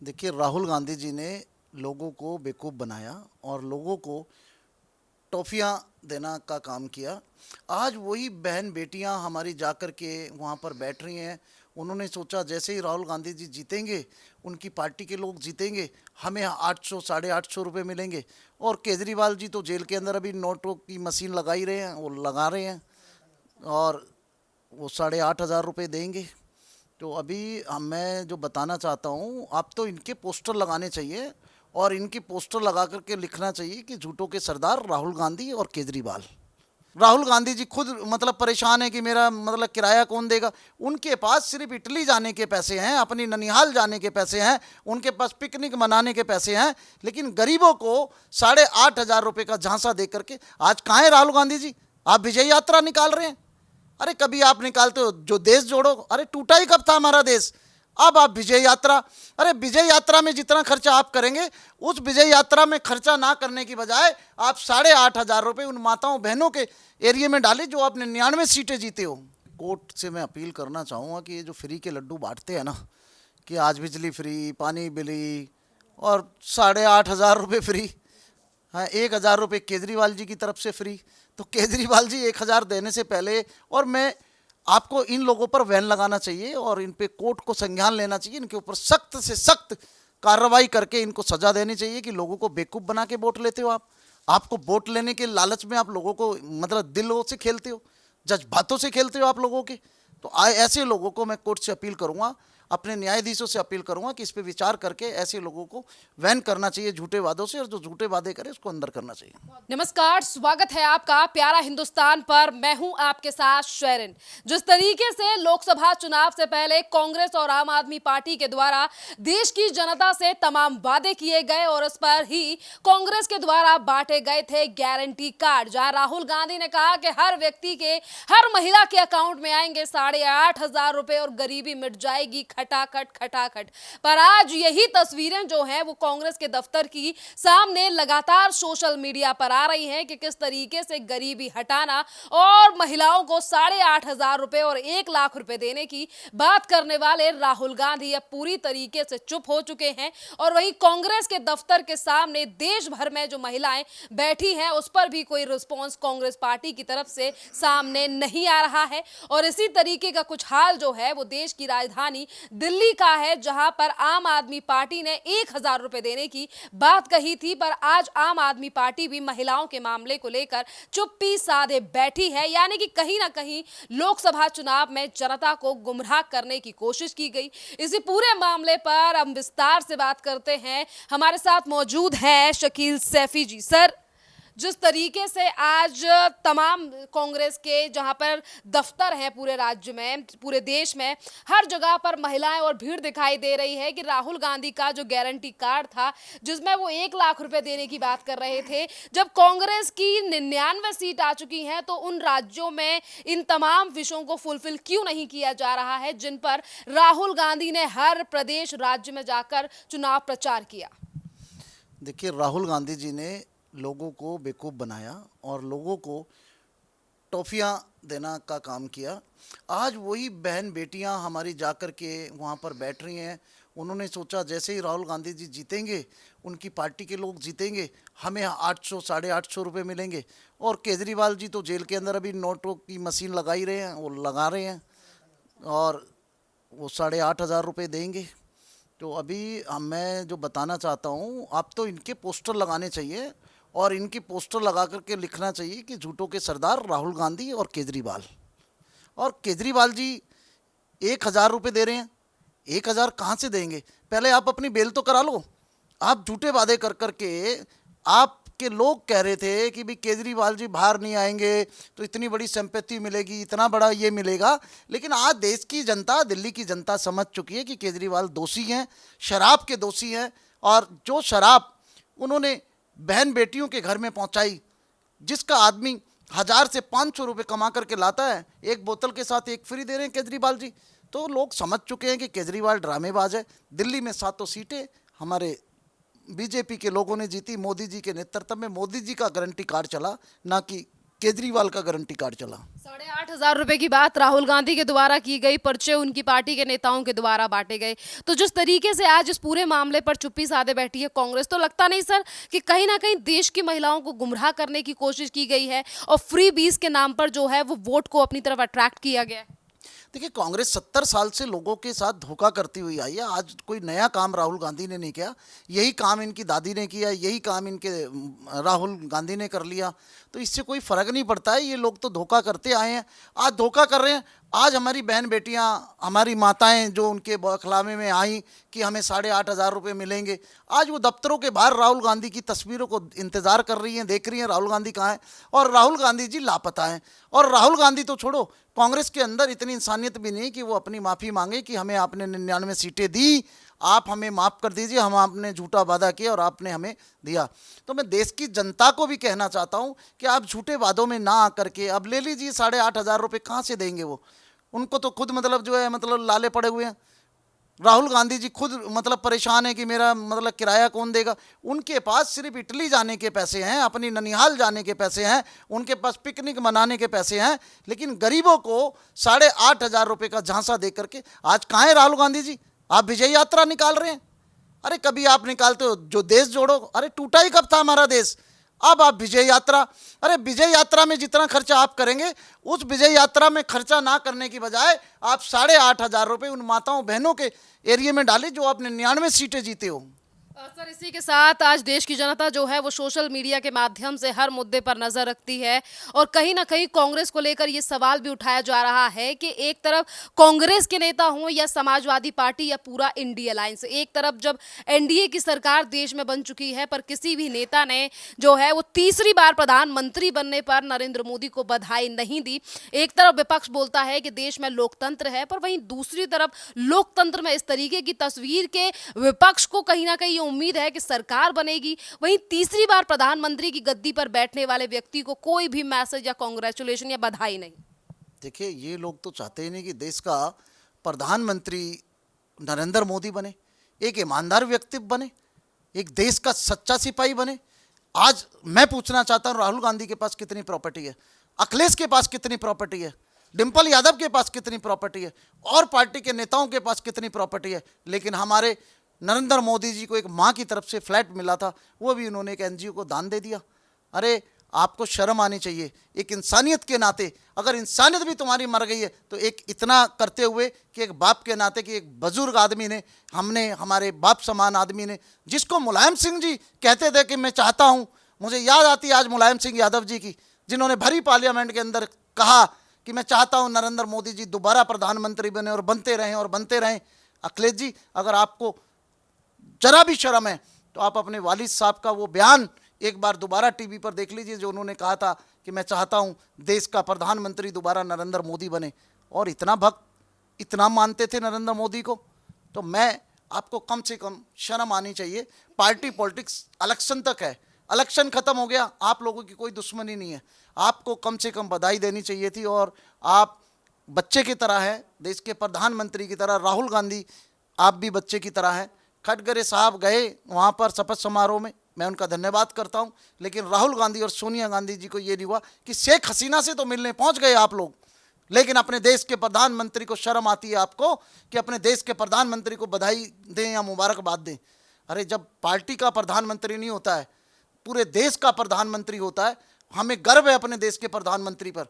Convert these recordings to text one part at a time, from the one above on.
देखिए, राहुल गांधी जी ने लोगों को बेवकूफ़ बनाया और लोगों को टॉफ़ियाँ देना का काम किया। आज वही बहन बेटियां हमारी जाकर के वहाँ पर बैठ रही हैं। उन्होंने सोचा जैसे ही राहुल गांधी जी जीतेंगे, उनकी पार्टी के लोग जीतेंगे, हमें 800 साढ़े 800 रुपये मिलेंगे। और केजरीवाल जी तो जेल के अंदर अभी नोटों की मशीन लगा ही रहे हैं, वो लगा रहे हैं और वो 8,500 रुपये देंगे। तो अभी मैं जो बताना चाहता हूँ, आप तो इनके पोस्टर लगाने चाहिए और इनके पोस्टर लगा करके लिखना चाहिए कि झूठों के सरदार राहुल गांधी और केजरीवाल। राहुल गांधी जी खुद मतलब परेशान है कि मेरा मतलब किराया कौन देगा। उनके पास सिर्फ इटली जाने के पैसे हैं, अपनी ननिहाल जाने के पैसे हैं, उनके पास पिकनिक मनाने के पैसे हैं, लेकिन गरीबों को 8,500 रुपये का झांसा दे करके आज कहाँ है राहुल गांधी जी। आप विजय यात्रा निकाल रहे हैं। अरे कभी आप निकालते हो जो देश जोड़ो, अरे टूटा ही कब था हमारा देश। अब आप विजय यात्रा, अरे विजय यात्रा में जितना खर्चा आप करेंगे, उस विजय यात्रा में खर्चा ना करने की बजाय आप 8,500 रुपये उन माताओं बहनों के एरिया में डालें जो आप 99 सीटें जीते हो। कोर्ट से मैं अपील करना चाहूँगा कि ये जो फ्री के लड्डू बांटते हैं ना, कि आज बिजली फ्री, पानी बिली और 8,500 रुपये फ्री, हाँ 1,000 रुपये केजरीवाल जी की तरफ से फ्री। तो केजरीवाल जी 1,000 देने से पहले, और मैं आपको इन लोगों पर बैन लगाना चाहिए और इन पे कोर्ट को संज्ञान लेना चाहिए, इनके ऊपर सख्त से सख्त कार्रवाई करके इनको सजा देनी चाहिए कि लोगों को बेवकूफ़ बना के वोट लेते हो आप। आपको वोट लेने के लालच में आप लोगों को मतलब दिलों से खेलते हो, जज्बातों से खेलते हो आप लोगों के। तो ऐसे लोगों को मैं कोर्ट से अपील करूँगा, अपने न्यायाधीशों से अपील करूँगा कि इस पे विचार करके ऐसे लोगों को बैन करना चाहिए झूठे वादों से, और जो झूठे वादे करे उसको अंदर करना चाहिए। नमस्कार, स्वागत है आपका प्यारा हिंदुस्तान पर। मैं हूं आपके साथ शेरिन। जिस तरीके से लोकसभा चुनाव से पहले कांग्रेस और आम आदमी पार्टी के द्वारा देश की जनता से तमाम वादे किए गए और उस पर ही कांग्रेस के द्वारा बांटे गए थे गारंटी कार्ड, जहां राहुल गांधी ने कहा कि हर व्यक्ति के, हर महिला के अकाउंट में आएंगे 8,500 रुपए और गरीबी मिट जाएगी खटाखट खटाखट। पर आज यही तस्वीरें जो हैं वो कांग्रेस के दफ्तर की सामने लगातार सोशल मीडिया पर आ रही हैं कि किस तरीके से गरीबी हटाना और महिलाओं को 8,500 रुपए और 1,00,000 रुपए देने की बात करने वाले राहुल गांधी अब पूरी तरीके से चुप हो चुके हैं। और वहीं कांग्रेस के दफ्तर के सामने देश भर में जो महिलाएं बैठी हैं उस पर भी कोई रिस्पॉन्स कांग्रेस पार्टी की तरफ से सामने नहीं आ रहा है। और इसी तरीके का कुछ हाल जो है वो देश की राजधानी दिल्ली का है, जहां पर आम आदमी पार्टी ने 1,000 रुपए देने की बात कही थी, पर आज आम आदमी पार्टी भी महिलाओं के मामले को लेकर चुप्पी साधे बैठी है। यानी कि कहीं ना कहीं लोकसभा चुनाव में जनता को गुमराह करने की कोशिश की गई। इसी पूरे मामले पर हम विस्तार से बात करते हैं। हमारे साथ मौजूद हैं शकील सैफी जी। सर, जिस तरीके से आज तमाम कांग्रेस के जहां पर दफ्तर हैं पूरे राज्य में, पूरे देश में, हर जगह पर महिलाएं और भीड़ दिखाई दे रही है कि राहुल गांधी का जो गारंटी कार्ड था जिसमें वो 1,00,000 रुपए देने की बात कर रहे थे, जब कांग्रेस की 99 सीट आ चुकी हैं तो उन राज्यों में इन तमाम विषयों को फुलफिल क्यों नहीं किया जा रहा है जिन पर राहुल गांधी ने हर प्रदेश राज्य में जाकर चुनाव प्रचार किया। देखिए, राहुल गांधी जी ने लोगों को बेवकूफ़ बनाया और लोगों को टॉफ़ियाँ देना का काम किया। आज वही बहन बेटियां हमारी जाकर के वहाँ पर बैठ रही हैं। उन्होंने सोचा जैसे ही राहुल गांधी जी जीतेंगे, उनकी पार्टी के लोग जीतेंगे, हमें 800 850 रुपये मिलेंगे। और केजरीवाल जी तो जेल के अंदर अभी नोटों की मशीन लगा ही रहे हैं, वो लगा रहे हैं और वो 8,500 रुपये देंगे। तो अभी मैं जो बताना चाहता हूँ, आप तो इनके पोस्टर लगाने चाहिए और इनके पोस्टर लगा करके लिखना चाहिए कि झूठों के सरदार राहुल गांधी और केजरीवाल। और केजरीवाल जी 1,000 रुपये दे रहे हैं। 1,000 कहाँ से देंगे? पहले आप अपनी बेल तो करा लो। आप झूठे वादे कर करके, आपके लोग कह रहे थे कि भाई केजरीवाल जी बाहर नहीं आएंगे तो इतनी बड़ी संपत्ति मिलेगी, इतना बड़ा ये मिलेगा। लेकिन आज देश की जनता, दिल्ली की जनता समझ चुकी है कि केजरीवाल दोषी हैं, शराब के दोषी हैं। और जो शराब उन्होंने बहन बेटियों के घर में पहुंचाई, जिसका आदमी 1,000 से 500 रुपये कमा करके लाता है, एक बोतल के साथ एक फ्री दे रहे हैं केजरीवाल जी। तो लोग समझ चुके हैं कि केजरीवाल ड्रामेबाज है। दिल्ली में 7 सीटें हमारे बीजेपी के लोगों ने जीती, मोदी जी के नेतृत्व में। मोदी जी का गारंटी कार्ड चला, ना कि केजरीवाल का गारंटी कार्ड चला। 8,500 रुपए की बात राहुल गांधी के द्वारा की गई, पर्चे उनकी पार्टी के नेताओं के द्वारा बांटे गए। तो जिस तरीके से आज इस पूरे मामले पर चुप्पी साधे बैठी है कांग्रेस, तो लगता नहीं सर कि कहीं ना कहीं देश की महिलाओं को गुमराह करने की कोशिश की गई है और फ्री बीस के नाम पर जो है वो वोट को अपनी तरफ अट्रैक्ट किया गया है? देखिए, कांग्रेस 70 साल से लोगों के साथ धोखा करती हुई आई है। आज कोई नया काम राहुल गांधी ने नहीं किया, यही काम इनकी दादी ने किया, यही काम इनके राहुल गांधी ने कर लिया। तो इससे कोई फर्क नहीं पड़ता है। ये लोग तो धोखा करते आए हैं, आज धोखा कर रहे हैं। आज हमारी बहन बेटियां, हमारी माताएं जो उनके बौखलावे में आई कि हमें 8,500 रुपये मिलेंगे, आज वो दफ्तरों के बाहर राहुल गांधी की तस्वीरों को इंतज़ार कर रही हैं, देख रही हैं राहुल गांधी कहाँ है, और राहुल गांधी जी लापता हैं। और राहुल गांधी तो छोड़ो, कांग्रेस के अंदर इतनी इंसानियत भी नहीं कि वो अपनी माफ़ी मांगे कि हमें आपने 99 सीटें दी, आप हमें माफ़ कर दीजिए, हम आपने झूठा वादा किया और आपने हमें दिया। तो मैं देश की जनता को भी कहना चाहता हूँ कि आप झूठे वादों में ना आकर के अब ले लीजिए 8,500 रुपये। कहाँ से देंगे वो? उनको तो खुद मतलब जो है मतलब लाले पड़े हुए हैं। राहुल गांधी जी खुद मतलब परेशान है कि मेरा मतलब किराया कौन देगा। उनके पास सिर्फ इटली जाने के पैसे हैं, अपनी ननिहाल जाने के पैसे हैं, उनके पास पिकनिक मनाने के पैसे हैं, लेकिन गरीबों को 8,500 रुपये का झांसा दे करके आज कहाँ है राहुल गांधी जी? आप विजय यात्रा निकाल रहे हैं। अरे कभी आप निकालते हो जो देश जोड़ो, अरे टूटा ही कब था हमारा देश? अब आप विजय यात्रा, अरे विजय यात्रा में जितना खर्चा आप करेंगे, उस विजय यात्रा में खर्चा ना करने की बजाय आप 8,500 रुपये उन माताओं बहनों के एरिया में डालें जो आपने 99 सीटें जीते हो। सर, इसी के साथ आज देश की जनता जो है वो सोशल मीडिया के माध्यम से हर मुद्दे पर नजर रखती है और कहीं ना कहीं कांग्रेस को लेकर ये सवाल भी उठाया जा रहा है कि एक तरफ कांग्रेस के नेता हों या समाजवादी पार्टी या पूरा इंडिया अलायंस, एक तरफ जब एनडीए की सरकार देश में बन चुकी है पर किसी भी नेता ने जो है वो तीसरी बार प्रधानमंत्री बनने पर नरेंद्र मोदी को बधाई नहीं दी। एक तरफ विपक्ष बोलता है कि देश में लोकतंत्र है, पर वहीं दूसरी तरफ लोकतंत्र में इस तरीके की तस्वीर के विपक्ष को कहीं ना कहीं उम्मीद है कि सरकार बनेगी, वहीं तीसरी बार प्रधानमंत्री की गद्दी पर बैठने वाले व्यक्ति को कोई भी मैसेज या कांग्रेचुलेशन या बधाई नहीं। देखिए, ये लोग तो चाहते ही नहीं कि देश का प्रधानमंत्री नरेंद्र मोदी बने, एक ईमानदार व्यक्ति बने, एक देश का सच्चा सिपाही बने। आज मैं पूछना चाहता हूँ, राहुल गांधी के पास कितनी प्रॉपर्टी है, अखिलेश के पास कितनी प्रॉपर्टी है, डिम्पल यादव के पास कितनी प्रॉपर्टी है, और पार्टी के नेताओं के पास कितनी प्रॉपर्टी है, लेकिन हमारे नरेंद्र मोदी जी को एक माँ की तरफ से फ्लैट मिला था, वो भी उन्होंने एक एनजीओ को दान दे दिया। अरे आपको शर्म आनी चाहिए एक इंसानियत के नाते। अगर इंसानियत भी तुम्हारी मर गई है तो एक इतना करते हुए कि एक बाप के नाते कि एक बुजुर्ग आदमी ने, हमने हमारे बाप समान आदमी ने, जिसको मुलायम सिंह जी कहते थे कि मैं चाहता हूँ, मुझे याद आती है आज मुलायम सिंह यादव जी की, जिन्होंने भरी पार्लियामेंट के अंदर कहा कि मैं चाहता हूँ नरेंद्र मोदी जी दोबारा प्रधानमंत्री बने और बनते रहें और बनते रहें। अखिलेश जी, अगर आपको जरा भी शर्म है तो आप अपने वालिद साहब का वो बयान एक बार दोबारा टीवी पर देख लीजिए, जो उन्होंने कहा था कि मैं चाहता हूं देश का प्रधानमंत्री दोबारा नरेंद्र मोदी बने, और इतना भक्त, इतना मानते थे नरेंद्र मोदी को। तो मैं आपको कम से कम शर्म आनी चाहिए। पार्टी पॉलिटिक्स इलेक्शन तक है, इलेक्शन खत्म हो गया, आप लोगों की कोई दुश्मनी नहीं है, आपको कम से कम बधाई देनी चाहिए थी। और आप बच्चे की तरह हैं, देश के प्रधानमंत्री की तरह। राहुल गांधी आप भी बच्चे की तरह हैं। खटगरे साहब गए वहाँ पर शपथ समारोह में, मैं उनका धन्यवाद करता हूँ, लेकिन राहुल गांधी और सोनिया गांधी जी को ये नहीं हुआ कि शेख हसीना से तो मिलने पहुँच गए आप लोग, लेकिन अपने देश के प्रधानमंत्री को शर्म आती है आपको कि अपने देश के प्रधानमंत्री को बधाई दें या मुबारकबाद दें। अरे जब पार्टी का प्रधानमंत्री नहीं होता है, पूरे देश का प्रधानमंत्री होता है। हमें गर्व है अपने देश के प्रधानमंत्री पर,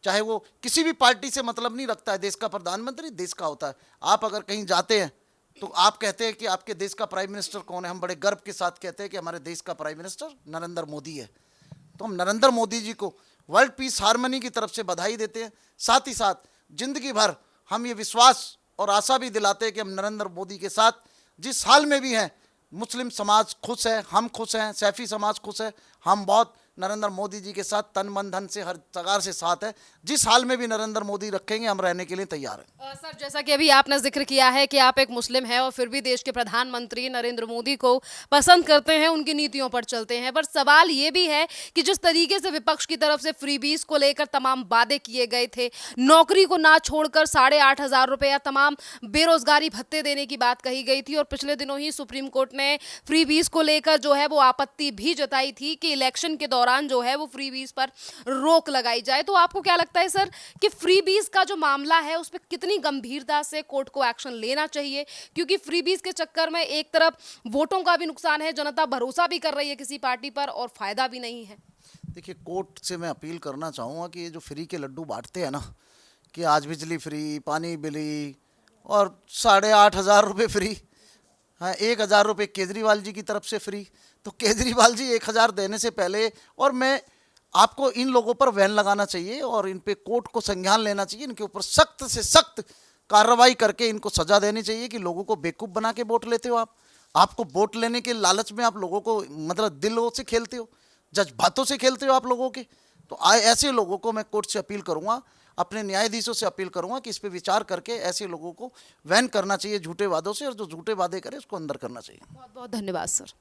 चाहे वो किसी भी पार्टी से मतलब नहीं रखता है, देश का प्रधानमंत्री देश का होता है। आप अगर कहीं जाते हैं तो आप कहते हैं कि आपके देश का प्राइम मिनिस्टर कौन है, हम बड़े गर्व के साथ कहते हैं कि हमारे देश का प्राइम मिनिस्टर नरेंद्र मोदी है। तो हम नरेंद्र मोदी जी को वर्ल्ड पीस हार्मनी की तरफ से बधाई देते हैं। साथ ही साथ जिंदगी भर हम ये विश्वास और आशा भी दिलाते हैं कि हम नरेंद्र मोदी के साथ जिस हाल में भी हैं, मुस्लिम समाज खुश है, हम खुश हैं, सैफी समाज खुश है, हम बहुत नरेंद्र मोदी जी के साथ तन मन धन से हर जगह से साथ है। जिस हाल में भी नरेंद्र मोदी रखेंगे हम रहने के लिए तैयार हैं। सर, जैसा कि अभी आपने जिक्र किया है कि आप एक मुस्लिम हैं और फिर भी देश के प्रधानमंत्री नरेंद्र मोदी को पसंद करते हैं, उनकी नीतियों पर चलते हैं, पर सवाल ये भी है कि जिस तरीके से विपक्ष की तरफ से फ्रीबीज को लेकर तमाम वादे किए गए थे, नौकरी को ना छोड़कर 8,500 रुपये या तमाम बेरोजगारी भत्ते देने की बात कही गई थी, और पिछले दिनों ही सुप्रीम कोर्ट ने फ्रीबीज को लेकर जो है वो आपत्ति भी जताई थी कि इलेक्शन के दौरान दौरान जो है वो फ्रीबीज पर रोक लगाई जाए। तो आपको क्या लगता है सर कि फ्रीबीज का जो मामला है उस पर कितनी गंभीरता से कोर्ट को एक्शन लेना चाहिए? क्योंकि फ्रीबीज के चक्कर में एक तरफ वोटों का भी नुकसान है, जनता भरोसा भी कर रही है किसी पार्टी पर और फायदा भी नहीं है। देखिए, कोर्ट से मैं अपील करना चाहूँगा कि ये जो फ्री के लड्डू बांटते हैं ना, कि आज बिजली फ्री, पानी बिली और 8,500 रुपये फ्री, हाँ 1,000 रुपये केजरीवाल जी की तरफ से फ्री। तो केजरीवाल जी 1,000 देने से पहले, और मैं आपको इन लोगों पर बैन लगाना चाहिए और इन पे कोर्ट को संज्ञान लेना चाहिए, इनके ऊपर सख्त से सख्त कार्रवाई करके इनको सजा देनी चाहिए कि लोगों को बेवकूफ़ बना के वोट लेते हो आप। आपको वोट लेने के लालच में आप लोगों को मतलब दिलों से खेलते हो, जज्बातों से खेलते हो आप लोगों के। तो ऐसे लोगों को मैं कोर्ट से अपील करूंगा, अपने न्यायाधीशों से अपील करूंगा कि इस पे विचार करके ऐसे लोगों को बैन करना चाहिए झूठे वादों से, और जो झूठे वादे करे उसको अंदर करना चाहिए। बहुत बहुत धन्यवाद सर।